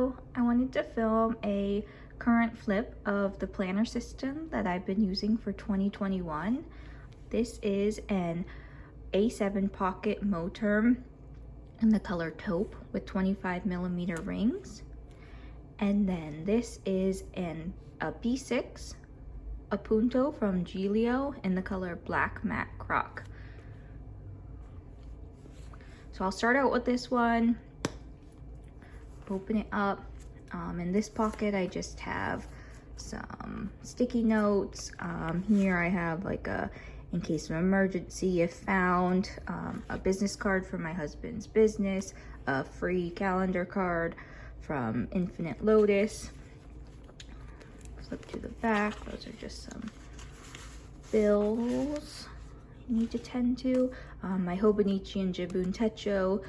video, I wanted to film a current flip of the planner system that I've been using for 2021. This is an A7 Pocket Moterm in the color taupe with 25mm rings. And then this is a B6 Appunto from Gillio in the color Black Matte Croc. So I'll start out with this one. Open it up. In this pocket I just have some sticky notes. Here I have like a in case of emergency if found, a business card for my husband's business, a free calendar card from Infinite Lotus. Flip to the back, those are just some bills I need to tend to. My Hobonichi and Jibun Techo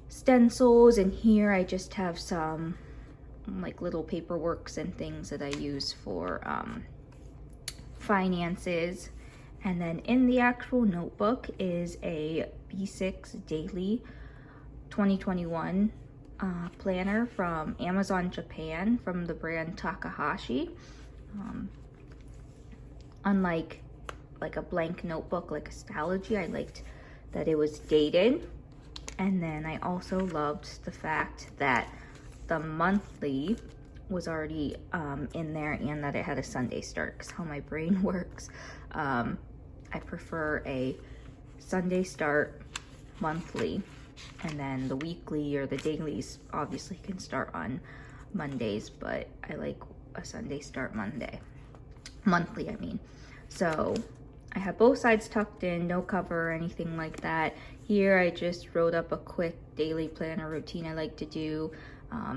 stencils, and here I just have some like little paperworks and things that I use for finances. And then in the actual notebook is a B6 Daily 2021 planner from Amazon Japan from the brand Takahashi. Unlike like a blank notebook like Astrology, I liked that it was dated. And then I also loved the fact that the monthly was already in there and that it had a Sunday start, because how my brain works. I prefer a Sunday start monthly, and then the weekly or the dailies obviously can start on Mondays, but I like a Sunday start monthly I mean. So I have both sides tucked in, no cover or anything like that. Here I just wrote up a quick daily planner routine I like to do.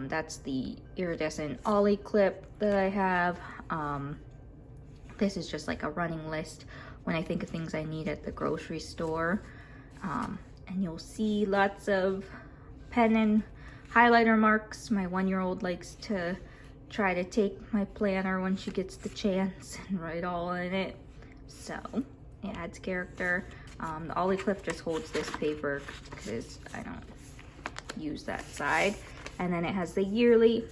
That's the iridescent Ollie clip that I have. This is just like a running list when I think of things I need at the grocery store. And you'll see lots of pen and highlighter marks. My 1-year-old likes to try to take my planner when she gets the chance and write all in it. So it adds character. The Ollie clip just holds this paper because I don't use that side. And then it has the yearly,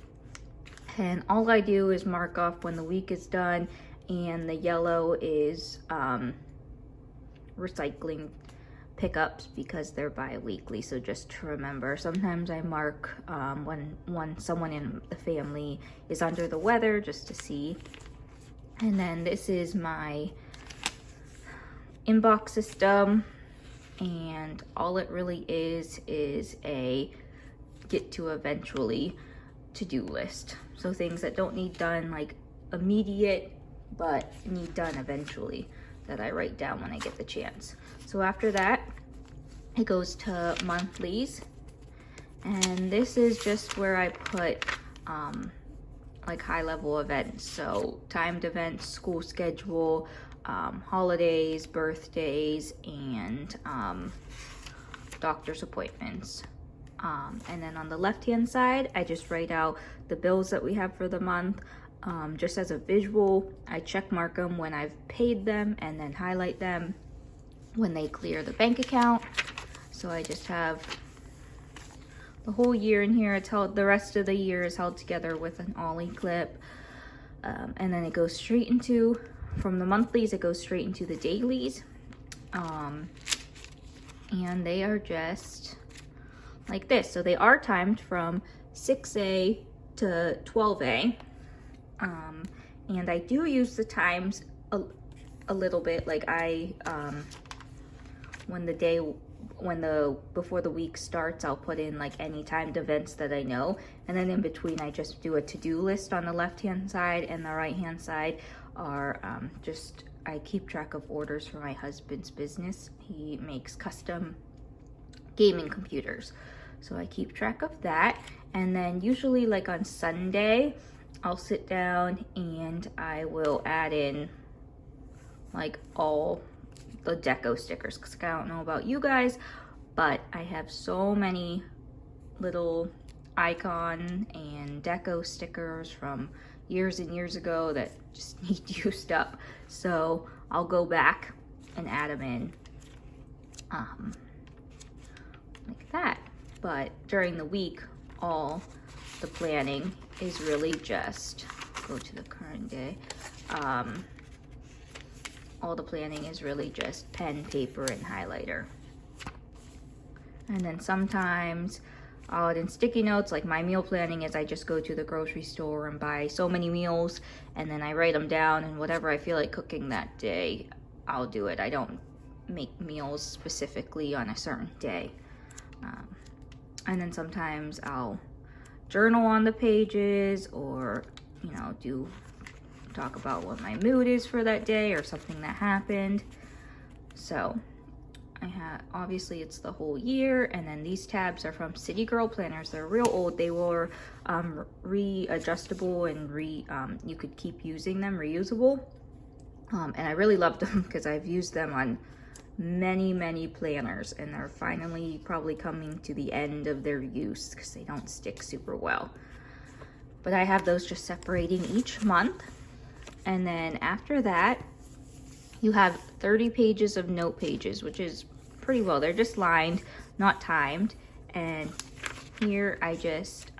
and all I do is mark off when the week is done, and the yellow is recycling pickups because they're bi-weekly. So just to remember, sometimes I mark when someone in the family is under the weather, just to see. And then this is my inbox system, and all it really is a get to eventually to-do list. So things that don't need done like immediate but need done eventually, that I write down when I get the chance. So after that it goes to monthlies, and this is just where I put like high-level events, so timed events, school schedule, holidays, birthdays, and doctor's appointments. And then on the left-hand side, I just write out the bills that we have for the month. Just as a visual, I check mark them when I've paid them and then highlight them when they clear the bank account. So I just have the whole year in here. It's held, the rest of the year is held together with an Ollie clip. And then it goes straight into, from the monthlies, it goes straight into the dailies. And they are just like this. So they are timed from 6A to 12A. And I do use the times a little bit, like I, before the week starts, I'll put in like any timed events that I know. And then in between, I just do a to-do list on the left-hand side, and the right-hand side are I keep track of orders for my husband's business. He makes custom gaming computers. So I keep track of that. And then usually like on Sunday, I'll sit down and I will add in like all the deco stickers, because I don't know about you guys, but I have so many little icon and deco stickers from years and years ago that just need used up. So I'll go back and add them in like that. But during the week, all the planning is really just, go to the current day, all the planning is really just pen, paper, and highlighter. And then sometimes I'll add in sticky notes. Like my meal planning is I just go to the grocery store and buy so many meals, and then I write them down, and whatever I feel like cooking that day, I'll do it. I don't make meals specifically on a certain day. And then sometimes I'll journal on the pages, or, you know, talk about what my mood is for that day or something that happened. So I have, obviously it's the whole year, and then these tabs are from CityGirlPlanners. They're real old. They were readjustable and you could keep using them, reusable. And I really loved them because I've used them on many planners, and they're finally probably coming to the end of their use because they don't stick super well. But I have those just separating each month. And then after that, you have 30 pages of note pages, which is pretty well. They're just lined, not timed. And here I just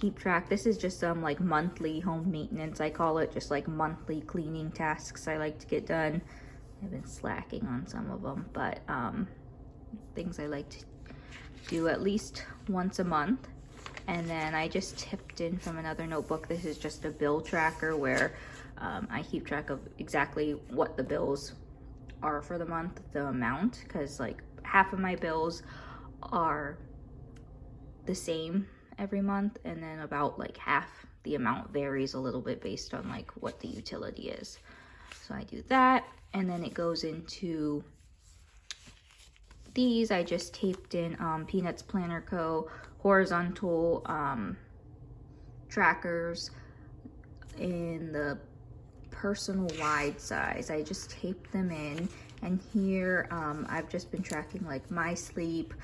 keep track. This is just some like monthly home maintenance, I call it, just like monthly cleaning tasks I like to get done. I've been slacking on some of them, but things I like to do at least once a month. And then I just tipped in from another notebook. This is just a bill tracker where I keep track of exactly what the bills are for the month, the amount, because like half of my bills are the same every month, and then about like half the amount varies a little bit based on like what the utility is. So I do that, and then it goes into these. I just taped in PeanutsPlannerCo horizontal trackers in the personal wide size. I just taped them in, and here I've just been tracking like my sleep,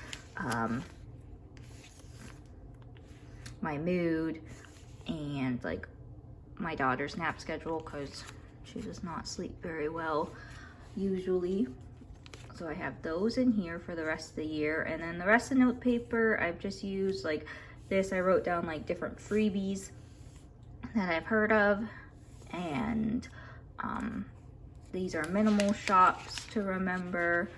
my mood, and like my daughter's nap schedule because she does not sleep very well usually. So I have those in here for the rest of the year. And then the rest of the note paper, I've just used like this. I wrote down like different freebies that I've heard of, and these are minimal shops to remember,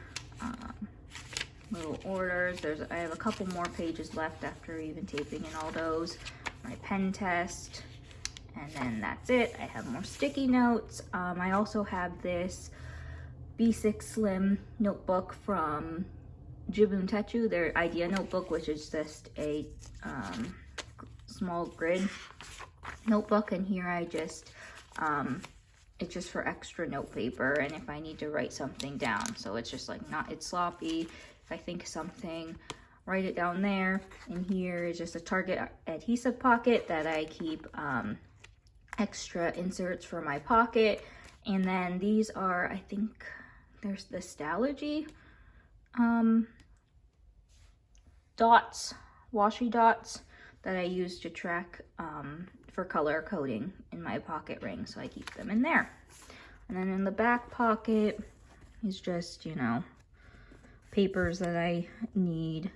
little orders. I have a couple more pages left after even taping in all those. My pen test, and then that's it. I have more sticky notes. I also have this B6 Slim notebook from Jibuntechu, their idea notebook, which is just a small grid notebook. And here I just, it's just for extra note paper, and if I need to write something down. So it's just like it's sloppy. If I think something, write it down there. And here is just a Target adhesive pocket that I keep extra inserts for my pocket. And then these are, I think, there's the Stalogy dots, washi dots that I use to track for color coding in my pocket ring, so I keep them in there. And then in the back pocket is just, you know, papers that I need,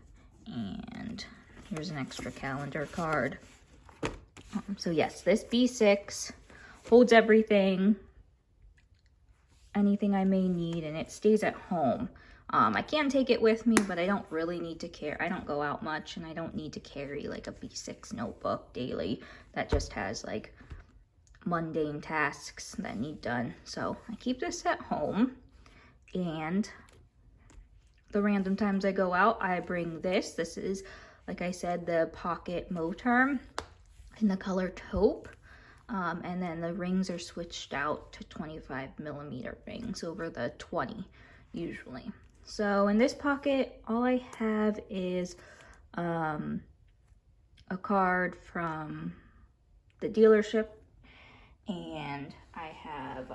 and here's an extra calendar card. So yes, this B6 holds everything, anything I may need, and it stays at home. I can take it with me, but I don't really need to carry. I don't go out much, and I don't need to carry like a B6 notebook daily that just has like mundane tasks that need done. So I keep this at home, and the random times I go out, I bring this. This is, like I said, the Pocket Moterm in the color taupe. And then the rings are switched out to 25mm rings over the 20 usually. So in this pocket, all I have is a card from the dealership, and I have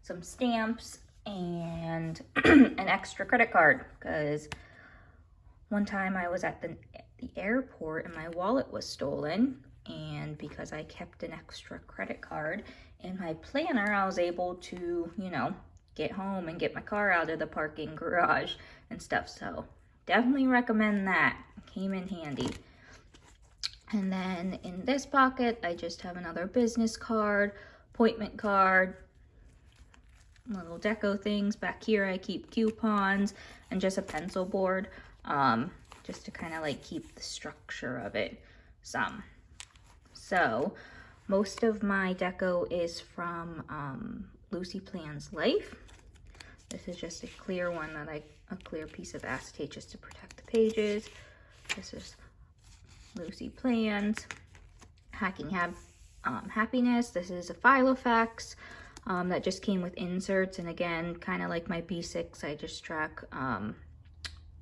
some stamps and an extra credit card, because one time I was at the airport and my wallet was stolen, and because I kept an extra credit card in my planner, I was able to, you know, get home and get my car out of the parking garage and stuff. So definitely recommend that. Came in handy. And then in this pocket, I just have another business card, appointment card, little deco things. Back here I keep coupons and just a pencil board, just to kind of like keep the structure of it some. So most of my deco is from LucyPlansLife. This is just a clear one that a clear piece of acetate just to protect the pages. This is Lucy Plans, Hacking Happiness. This is a Filofax that just came with inserts, and again, kind of like my B6, I just track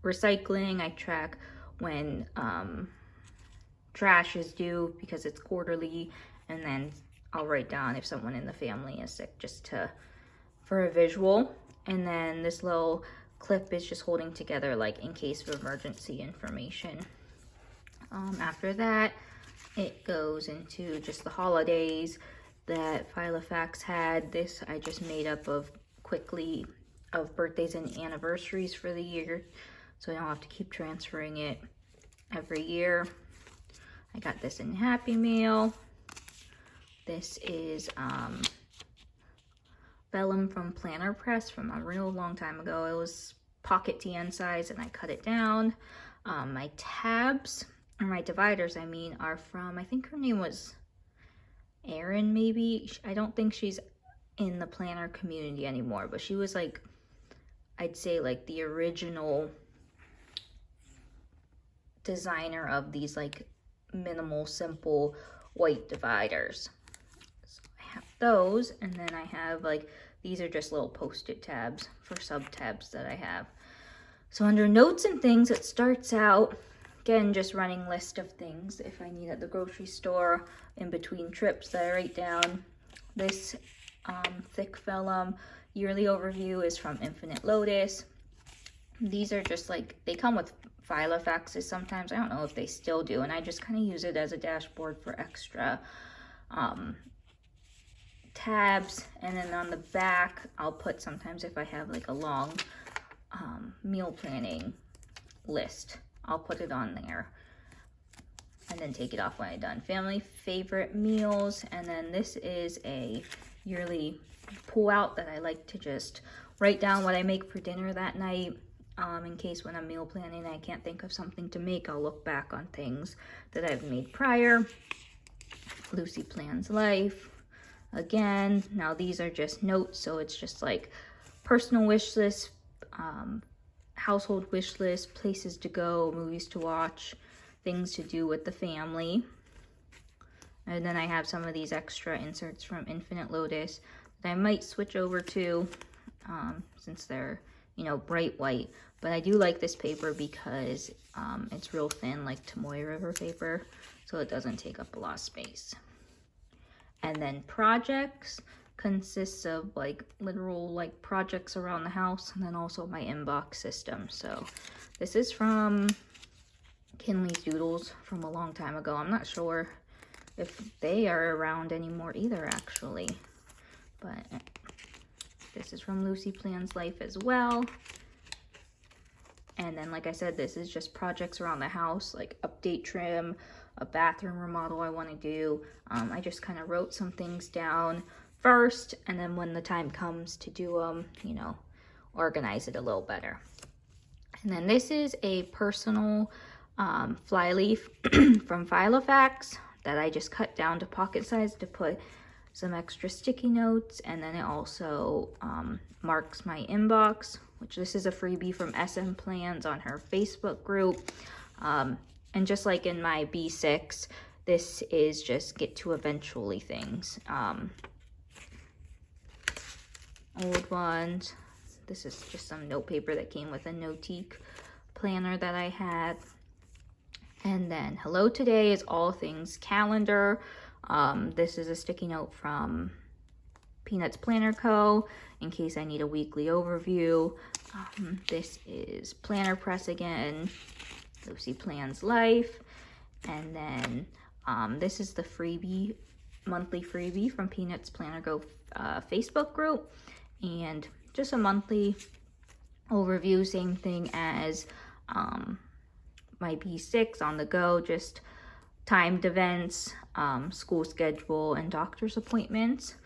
recycling. I track when trash is due because it's quarterly, and then I'll write down if someone in the family is sick just for a visual. And then this little clip is just holding together like in case of emergency information. After that, it goes into just the holidays that Filofax had. This I just made up of quickly of birthdays and anniversaries for the year, so I don't have to keep transferring it every year. I got this in Happy Mail. This is vellum from PlannerPress from a real long time ago. It was pocket TN size and I cut it down. My tabs, or my dividers I mean, are from, I think her name was Erin maybe. I don't think she's in the planner community anymore, but she was like, I'd say like the original designer of these like minimal, simple white dividers. So I have those, and then I have like, these are just little post-it tabs for sub tabs that I have. So under notes and things, it starts out, again, just running list of things if I need at the grocery store, in between trips that I write down. This thick vellum yearly overview is from Infinite Lotus. These are just like, they come with Filofaxes sometimes. I don't know if they still do, and I just kind of use it as a dashboard for extra tabs. And then on the back, I'll put sometimes if I have like a long meal planning list, I'll put it on there and then take it off when I'm done. Family favorite meals, and then this is a yearly pull out that I like to just write down what I make for dinner that night. In case when I'm meal planning I can't think of something to make, I'll look back on things that I've made prior. LucyPlansLife. Again, now these are just notes, so it's just like personal wish list, household wish list, places to go, movies to watch, things to do with the family. And then I have some of these extra inserts from Infinite Lotus that I might switch over to since they're, you know, bright white. But I do like this paper because it's real thin, like Tomoe River paper, so it doesn't take up a lot of space. And then projects consists of like literal like projects around the house, and then also my inbox system. So this is from KinsleighsDoodles from a long time ago. I'm not sure if they are around anymore either, actually. But this is from LucyPlansLife as well. And then, like I said, this is just projects around the house, like update trim, a bathroom remodel I want to do. I just kind of wrote some things down first, and then when the time comes to do them, you know, organize it a little better. And then this is a personal flyleaf from Filofax that I just cut down to pocket size to put some extra sticky notes, and then it also marks my inbox, which this is a freebie from SM Plans on her Facebook group. And just like in my B6, this is just get to eventually things. Old ones. This is just some note paper that came with a Notique planner that I had. And then Hello Today is all things calendar. This is a sticky note from PeanutsPlannerCo in case I need a weekly overview. This is PlannerPress again, LucyPlansLife. And then this is the freebie, monthly freebie from PeanutsPlannerCo Facebook group. And just a monthly overview, same thing as my B6 on the go, just timed events, school schedule, and doctor's appointments.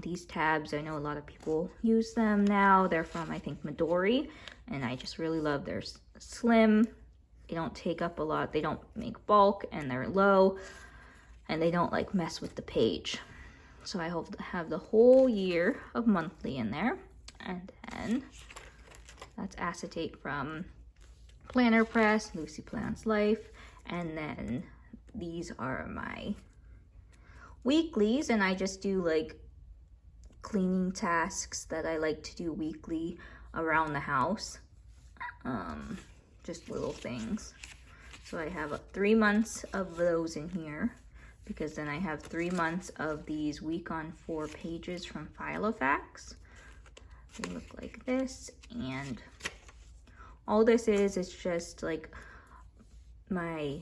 These tabs, I know a lot of people use them now. They're from, I think, Midori, and I just really love they're slim. They don't take up a lot. They don't make bulk, and they're low, and they don't like mess with the page. So I hope to have the whole year of monthly in there. And then that's acetate from PlannerPress, LucyPlansLife, and then these are my weeklies, and I just do like cleaning tasks that I like to do weekly around the house. Just little things. So I have 3 months of those in here, because then I have 3 months of these week on 4 pages from Filofax. They look like this, and all this is, it's just like my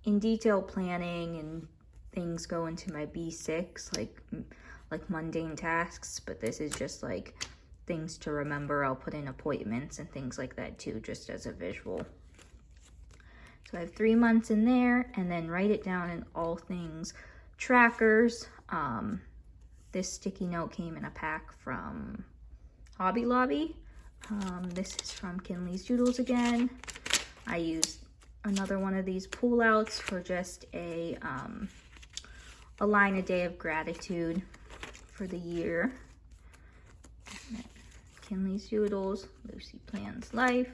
in detail planning, and things go into my B6, like mundane tasks, but this is just like things to remember. I'll put in appointments and things like that too, just as a visual. So I have 3 months in there, and then write it down in all things trackers. This sticky note came in a pack from HobbyLobby. This is from KinsleighsDoodles again. I used another one of these pullouts for just a line a day of gratitude for the year. KinsleighsDoodles, LucyPlansLife.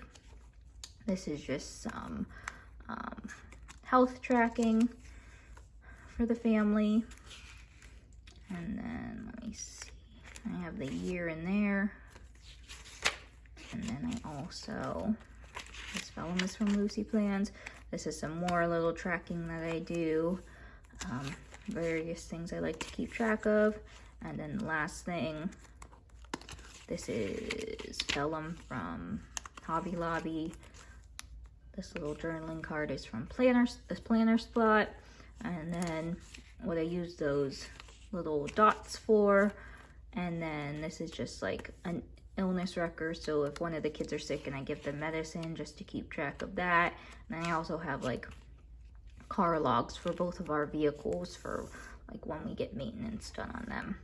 This is just some health tracking for the family. And then let me see, I have the year in there. And then I also, this vellum is from Lucy Plans. This is some more little tracking that I do. Various things I like to keep track of. And then the last thing, this is vellum from HobbyLobby. This little journaling card is from ThePlannerSpot. And then what I use those little dots for. And then this is just like an illness record, so if one of the kids are sick and I give them medicine, just to keep track of that. And I also have like car logs for both of our vehicles for like when we get maintenance done on them.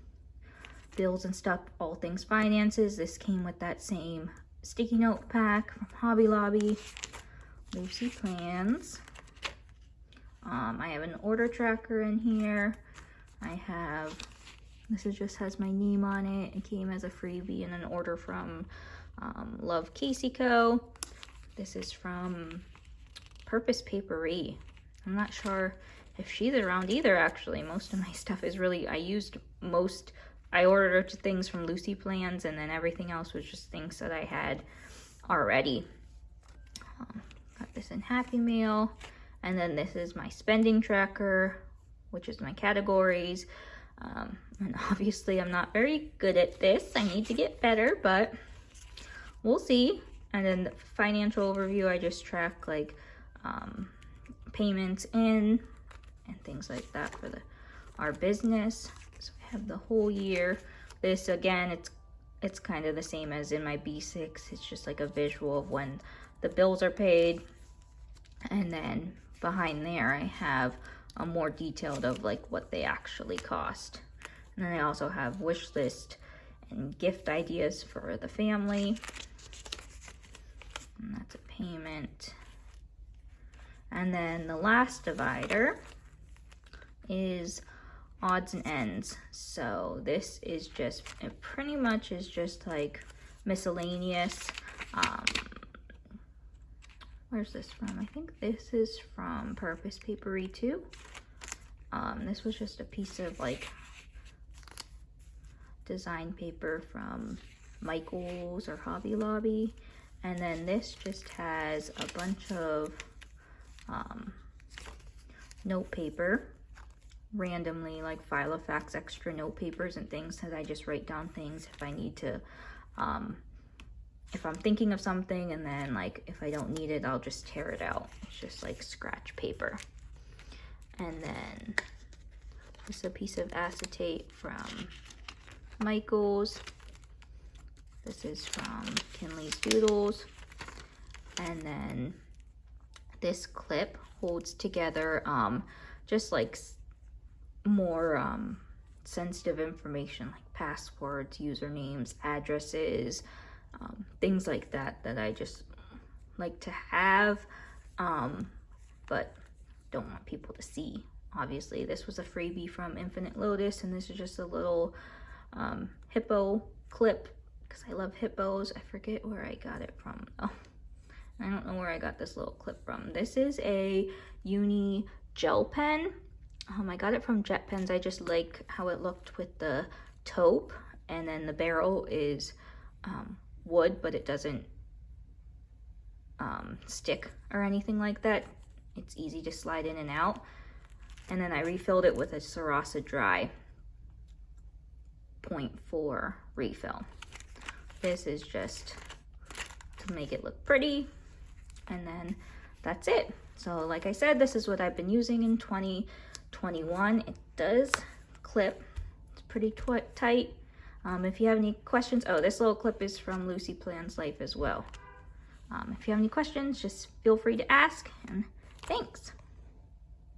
Bills and stuff, all things finances. This came with that same sticky note pack from HobbyLobby. Lucy Plans. I have an order tracker in here. I have, this is just has my name on it. It came as a freebie in an order from LoveCayceeCo. This is from PurposedPaperie. I'm not sure if she's around either, actually. Most of my stuff is really, I ordered things from Lucy Plans, and then everything else was just things that I had already. Got this in Happy Mail. And then this is my spending tracker, which is my categories. And obviously I'm not very good at this. I need to get better, but we'll see. And then the financial overview, I just track like payments in and things like that for our business. So I have the whole year. This again, it's kind of the same as in my B6. It's just like a visual of when the bills are paid. And then behind there I have a more detailed of like what they actually cost. And then I also have wish list and gift ideas for the family. And that's a payment. And then the last divider is odds and ends. So this is just, it pretty much is just like miscellaneous. Where's this from? I think this is from PurposedPaperie too. This was just a piece of like design paper from Michael's or HobbyLobby. And then this just has a bunch of note paper, randomly like Filofax extra note papers and things that I just write down things if I need to, if I'm thinking of something, and then like if I don't need it, I'll just tear it out. It's just like scratch paper. And then this is a piece of acetate from Michael's. This is from KinsleighsDoodles. And then this clip holds together just like more sensitive information like passwords, usernames, addresses, things like that that I just like to have, but don't want people to see. Obviously, this was a freebie from Infinite Lotus, and this is just a little hippo clip because I love hippos. I forget where I got it from. Oh, I don't know where I got this little clip from. This is a uni gel pen. I got it from Jet Pens. I just like how it looked with the taupe, and then the barrel is wood, but it doesn't stick or anything like that. It's easy to slide in and out. And then I refilled it with a Sarasa Dry 0.4 refill. This is just to make it look pretty, and then that's it. So like I said, this is what I've been using in 2021. It does clip. It's pretty tight. If you have any questions, oh, this little clip is from LucyPlansLife as well. If you have any questions, just feel free to ask, and thanks.